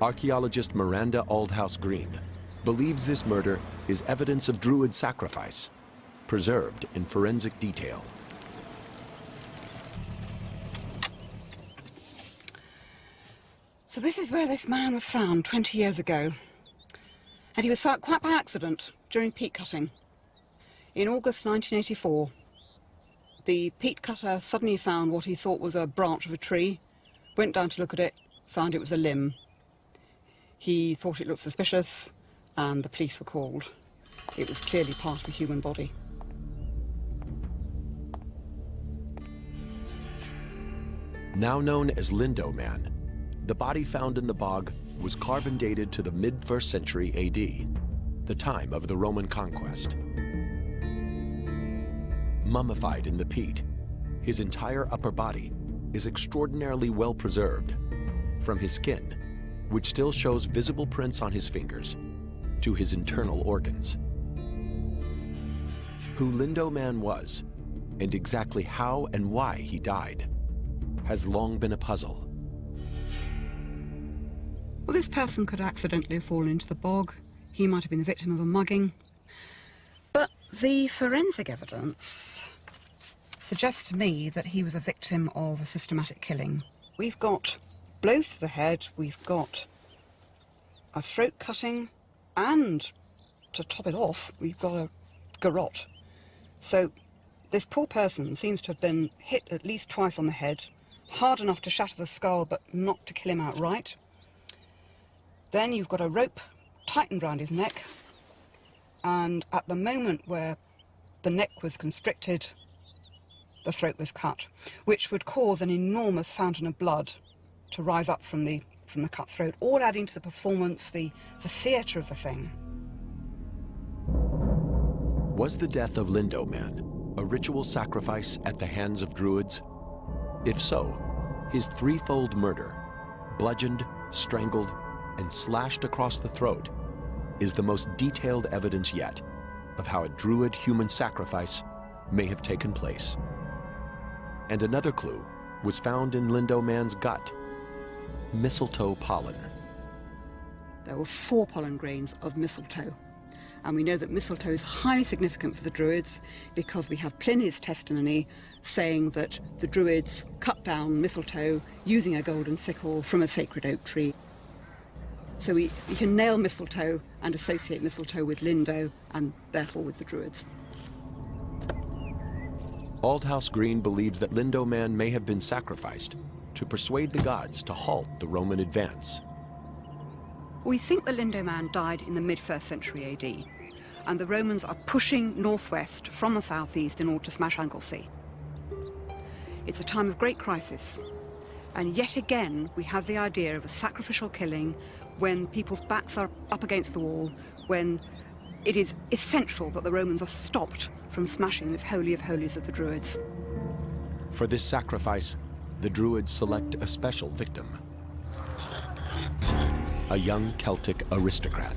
archaeologist Miranda Aldhouse-Green believes this murder is evidence of Druid sacrifice, preserved in forensic detail. So this is where this man was found 20 years ago. And he was found quite by accident during peat cutting. In August 1984, the peat cutter suddenly found what he thought was a branch of a tree, went down to look at it, found it was a limb. He thought it looked suspicious, and the police were called. It was clearly part of a human body. Now known as Lindo Man, the body found in the bog was carbon dated to the mid-1st century AD, the time of the Roman conquest. Mummified in the peat, his entire upper body is extraordinarily well preserved, from his skin, which still shows visible prints on his fingers, to his internal organs. Who Lindo Man was, and exactly how and why he died, has long been a puzzle. Well, this person could accidentally have fallen into the bog. He might have been the victim of a mugging. But the forensic evidence suggests to me that he was a victim of a systematic killing. We've got blows to the head, we've got a throat cutting, and to top it off, we've got a garrote. So this poor person seems to have been hit at least twice on the head, hard enough to shatter the skull, but not to kill him outright. Then you've got a rope tightened round his neck, and at the moment where the neck was constricted, the throat was cut, which would cause an enormous fountain of blood to rise up from the cut throat, all adding to the performance, the theatre of the thing. Was the death of Lindo Man a ritual sacrifice at the hands of Druids? If so, his threefold murder, bludgeoned, strangled, and slashed across the throat, is the most detailed evidence yet of how a Druid human sacrifice may have taken place. And another clue was found in Lindo Man's gut: mistletoe pollen. There were 4 pollen grains of mistletoe. And we know that mistletoe is highly significant for the Druids because we have Pliny's testimony saying that the Druids cut down mistletoe using a golden sickle from a sacred oak tree. So we can nail mistletoe and associate mistletoe with Lindo and therefore with the Druids. Aldhouse-Green believes that Lindo Man may have been sacrificed to persuade the gods to halt the Roman advance. We think the Lindo Man died in the mid-1st century AD, and the Romans are pushing northwest from the southeast in order to smash Anglesey. It's a time of great crisis, and yet again we have the idea of a sacrificial killing when people's backs are up against the wall, when it is essential that the Romans are stopped from smashing this holy of holies of the Druids. For this sacrifice, the Druids select a special victim: a young Celtic aristocrat.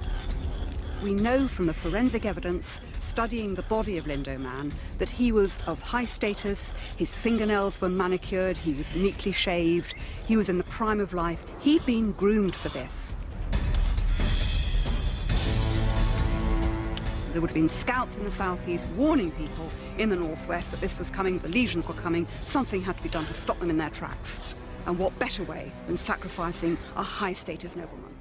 We know from the forensic evidence studying the body of Lindo Man that he was of high status, his fingernails were manicured, he was neatly shaved, he was in the prime of life. He'd been groomed for this. There would have been scouts in the southeast warning people in the northwest that this was coming, the legions were coming, something had to be done to stop them in their tracks. And what better way than sacrificing a high-status nobleman?